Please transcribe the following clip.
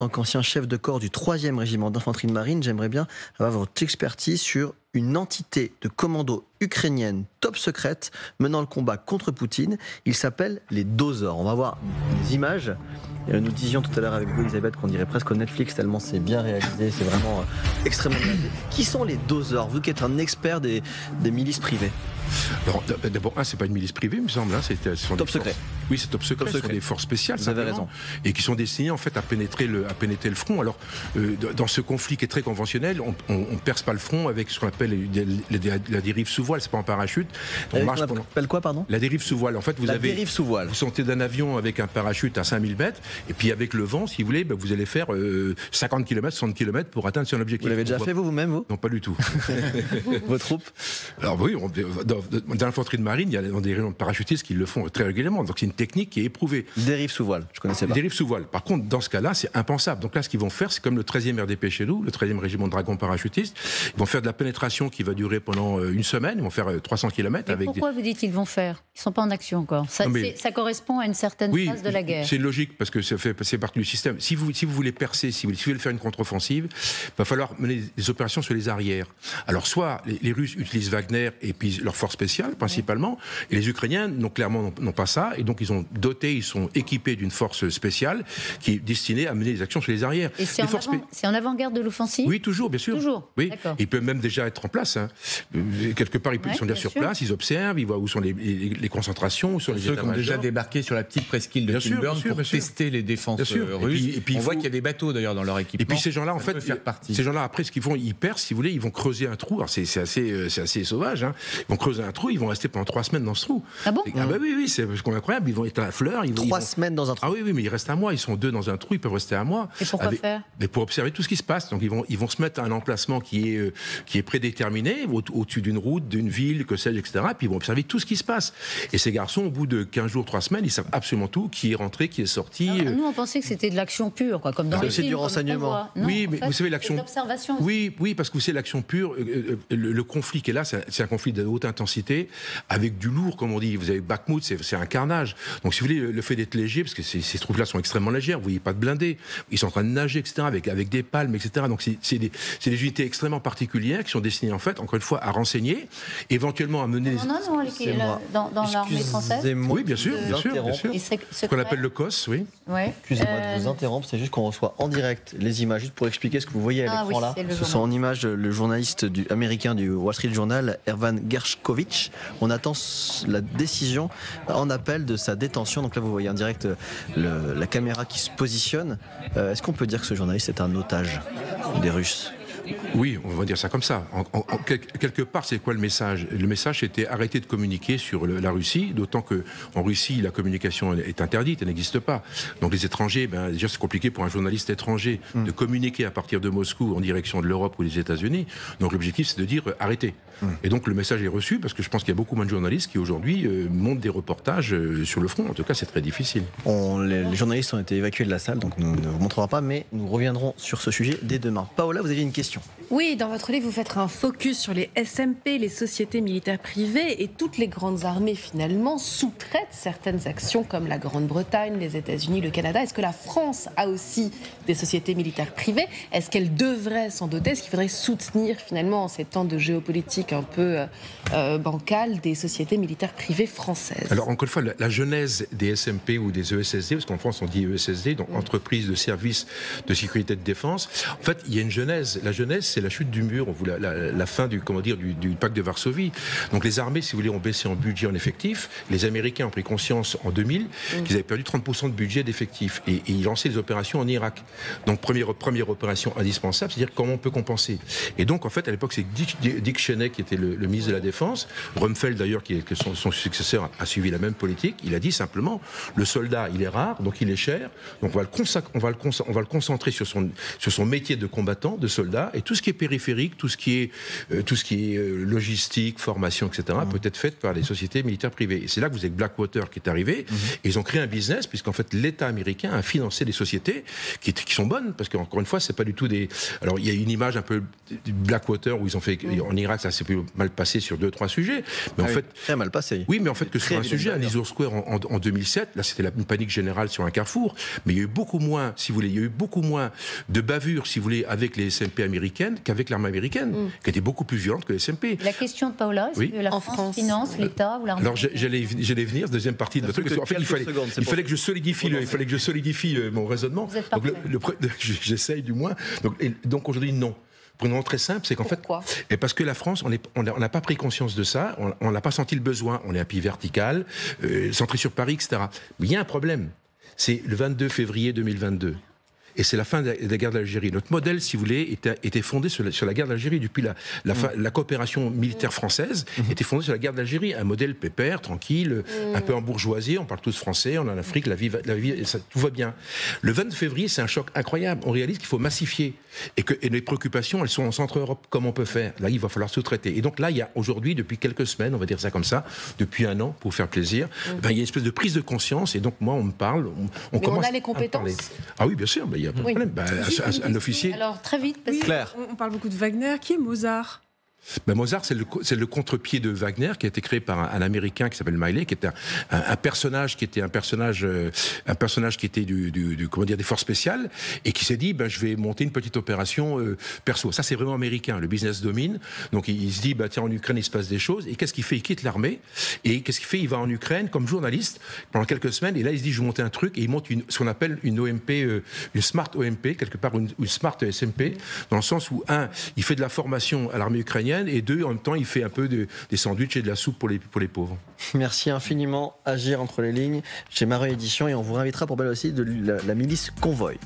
En tant qu'ancien chef de corps du 3e régiment d'infanterie de marine, j'aimerais bien avoir votre expertise sur une entité de commando ukrainienne top secrète menant le combat contre Poutine. Il s'appelle les Dozors. On va voir des images. Nous disions tout à l'heure avec vous, Elisabeth, qu'on dirait presque au Netflix tellement c'est bien réalisé, c'est vraiment extrêmement bien fait. Qui sont les Dozors, vous qui êtes un expert des milices privées? Alors, d'abord, c'est pas une milice privée, il me semble. Ce sont top secret. Oui, c'est top secret. Ce sont des forces spéciales. Vous avez raison. Et qui sont destinées en fait à pénétrer le front. Alors, dans ce conflit qui est très conventionnel, on perce pas le front avec ce qu'on appelle la dérive sous voile. C'est pas en parachute. On appelle quoi, pardon? La dérive sous voile. En fait, dérive sous voile. Vous sortez d'un avion avec un parachute à 5000 mètres, et puis avec le vent, si vous voulez, vous allez faire 50 km, 60 km pour atteindre son objectif. Vous l'avez déjà fait vous-même, vous? Non, pas du tout. Vos troupes? Alors oui, dans l'infanterie de marine, il y a des réunions de parachutistes qui le font très régulièrement. Donc c'est une technique qui est éprouvée. Dérive sous voile, je connaissais pas. Dérive sous voile. Par contre, dans ce cas-là, c'est impensable. Donc là, ce qu'ils vont faire, c'est comme le 13e RDP chez nous, le 13e régiment de dragons parachutistes. Ils vont faire de la pénétration qui va durer pendant une semaine. Ils vont faire 300 km. Pourquoi vous dites qu'ils vont faire? Ils ne sont pas en action encore. Ça correspond à une certaine phase de la guerre. C'est logique parce que c'est partie du système. Si vous voulez percer, si vous voulez faire une contre-offensive, il va falloir mener des opérations sur les arrières. Alors soit les Russes utilisent Wagner et puis leurs forces spéciales principalement, et les Ukrainiens clairement n'ont pas ça, et donc ils sont équipés d'une force spéciale qui est destinée à mener des actions sur les arrières. Et c'est en avant-garde de l'offensive? Oui, toujours, bien sûr. Toujours. Oui. Ils peuvent même déjà être en place. Quelque part, ils sont déjà sur place, ils observent, ils voient où sont les concentrations, où sont les ceux qui ont déjà débarqué sur la petite presqu'île de Kilburn pour tester les défenses russes. Et puis on voit qu'il y a des bateaux d'ailleurs dans leur équipement. Et puis ces gens-là, en fait, ces gens-là après, ce qu'ils font, ils percent, si vous voulez, ils vont creuser un trou. Alors c'est assez sauvage. Ils vont creuser un trou, ils vont rester pendant 3 semaines dans ce trou. Ah bon? Oui, c'est incroyable. Ils vont être à la fleur. 3 semaines dans un trou. Ah oui, mais ils restent un mois. Ils sont 2 dans un trou. Ils peuvent rester un mois. Et pourquoi faire? Mais pour observer tout ce qui se passe. Donc ils vont se mettre à un emplacement qui est prédéterminé au-dessus d'une route, d'une ville, que sais-je, etc. Puis ils vont observer tout ce qui se passe. Et ces garçons, au bout de 15 jours, 3 semaines, ils savent absolument tout. Qui est rentré, qui est sorti. Nous, on pensait que c'était de l'action pure, quoi, comme dans les films. C'est du renseignement. Oui, mais vous savez l'action. L'observation. Oui, parce que vous savez l'action pure. Le conflit qui est là, c'est un conflit de haute intensité avec du lourd, comme on dit. Vous avez Bakhmout, c'est un carnage. Donc si vous voulez, le fait d'être léger, parce que ces troupes-là sont extrêmement légères, vous voyez pas de blindés, ils sont en train de nager, etc., avec des palmes, etc. Donc c'est des unités extrêmement particulières qui sont destinées, en fait, encore une fois, à renseigner, éventuellement à mener dans l'armée française. Oui, bien sûr. Ce qu'on appelle le COS, oui. Excusez-moi de vous interrompre, c'est juste qu'on reçoit en direct les images, juste pour expliquer ce que vous voyez à l'écran là. Ce sont en images le journaliste américain du Wall Street Journal, Evan Gershkovich. On attend la décision en appel de sa détention. Donc là, vous voyez en direct la caméra qui se positionne. Est-ce qu'on peut dire que ce journaliste est un otage des Russes? Oui, on va dire ça comme ça. Quelque part, c'est quoi le message? Le message, c'était arrêter de communiquer sur la Russie, d'autant qu'en Russie, la communication est interdite, elle n'existe pas. Donc les étrangers, déjà c'est compliqué pour un journaliste étranger de communiquer à partir de Moscou en direction de l'Europe ou des États-Unis. Donc l'objectif, c'est de dire arrêtez. Et donc le message est reçu parce que je pense qu'il y a beaucoup moins de journalistes qui aujourd'hui montent des reportages sur le front. En tout cas, c'est très difficile. Les journalistes ont été évacués de la salle, donc nous ne vous montrerons pas, mais nous reviendrons sur ce sujet dès demain. Paola, vous aviez une question? Oui, dans votre livre, vous faites un focus sur les SMP, les sociétés militaires privées, et toutes les grandes armées, finalement, sous-traitent certaines actions comme la Grande-Bretagne, les États-Unis, le Canada. Est-ce que la France a aussi des sociétés militaires privées? Est-ce qu'elle devrait s'en doter? Est-ce qu'il faudrait soutenir, finalement, en ces temps de géopolitique un peu bancale, des sociétés militaires privées françaises? Alors, encore une fois, la genèse des SMP ou des ESSD, parce qu'en France, on dit ESSD, donc entreprise de services de sécurité et de défense. En fait, il y a une genèse. La genèse, c'est la chute du mur, la fin du pacte de Varsovie. Donc les armées, si vous voulez, ont baissé en budget, en effectif. Les Américains ont pris conscience en 2000 qu'ils avaient perdu 30% de budget d'effectifs. Et ils lançaient des opérations en Irak. Donc première opération indispensable, c'est-à-dire comment on peut compenser. Et donc en fait, à l'époque, c'est Dick Cheney qui était le ministre de la Défense. Rumsfeld, d'ailleurs, que son successeur a suivi la même politique. Il a dit simplement, le soldat, il est rare, donc il est cher. Donc on va le concentrer sur son métier de combattant, de soldat. l'État, et tout ce qui est périphérique, tout ce qui est logistique, formation, etc., peut être fait par les sociétés militaires privées. Et c'est là que vous avez Blackwater qui est arrivé, et ils ont créé un business, puisqu'en fait l'État américain a financé des sociétés qui sont bonnes, parce qu'encore une fois, c'est pas du tout des... Alors il y a une image un peu du Blackwater où ils ont fait... En Irak, ça s'est plus mal passé sur 2-3 sujets, mais en fait... Très mal passé. Oui, mais en fait que sur un sujet, à Nisour Square en 2007, là c'était une panique générale sur un carrefour, mais il y a eu beaucoup moins, si vous voulez, il y a eu beaucoup moins de bavures, si vous voulez, avec les SMP américaines qu'avec l'armée américaine, qui était beaucoup plus violente que les SMP. La question de Paola, est-ce que la France finance l'État ou l'armée? Alors j'allais venir, deuxième partie de votre truc. En fait, il fallait que je solidifie mon raisonnement. Donc j'essaye du moins. Donc aujourd'hui, non. Pour une raison très simple, c'est qu'en fait, parce que la France, on n'a pas pris conscience de ça, on n'a pas senti le besoin. On est un pays vertical, centré sur Paris, etc. Mais il y a un problème. C'est le 22 février 2022. Et c'est la fin de la guerre d'Algérie. Notre modèle, si vous voulez, était fondé sur la guerre d'Algérie. Depuis la coopération militaire française était fondée sur la guerre d'Algérie. Un modèle pépère, tranquille, un peu embourgeoisé. On parle tous français, on est en Afrique, la vie tout va bien. Le 22 février, c'est un choc incroyable. On réalise qu'il faut massifier. Et les préoccupations, elles sont en Centre-Europe. Comment on peut faire? Là, il va falloir sous-traiter. Et donc là, il y a aujourd'hui, depuis quelques semaines, on va dire ça comme ça, depuis un an, pour faire plaisir, il y a une espèce de prise de conscience. Et donc, moi, on me parle, on commence. On a les compétences. Ah oui, bien sûr. Il y a pas de problème. Un officier. Alors, très vite, parce Claire. On parle beaucoup de Wagner. Qui est Mozart? Mozart, c'est le contre-pied de Wagner, qui a été créé par un Américain qui s'appelle Miley, qui était un personnage qui était des forces spéciales, et qui s'est dit, je vais monter une petite opération perso. Ça, c'est vraiment américain. Le business domine. Donc, il se dit, tiens, en Ukraine, il se passe des choses. Et qu'est-ce qu'il fait? Il quitte l'armée. Et qu'est-ce qu'il fait? Il va en Ukraine comme journaliste pendant quelques semaines. Et là, il se dit, je vais monter un truc. Et il monte ce qu'on appelle une OMP, une smart OMP, quelque part une smart SMP, dans le sens où, il fait de la formation à l'armée ukrainienne, et deux, en même temps, il fait un peu des sandwichs et de la soupe pour les pauvres. Merci infiniment. Agir entre les lignes chez Marais Édition, et on vous réinvitera pour parler aussi de la milice Convoy.